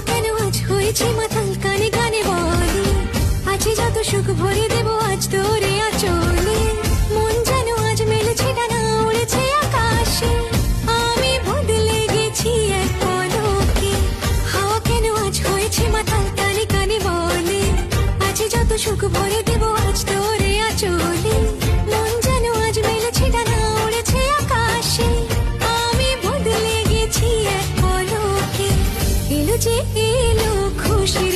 কেন আজ হয়েছে মাতাল, কানে কানে বলে আছে যত সুখ ভরে দেব আজ তোরে আঁচলে। মন যেন আজ মেলেছে ডানা, উড়েছে আকাশে, আমি বদলে গেছি এক পলকে। হাওয়া কেন আজ হয়েছে মাতাল, কানে কানে বলে আছে যত সুখ ভরে দেব আজ তোরে আঁচলে। মন যেন আজ মেলেছে ডানা, উড়েছে আকাশে, আমি বদলে গেছি এক পলকে। এলো যে এলো খুশির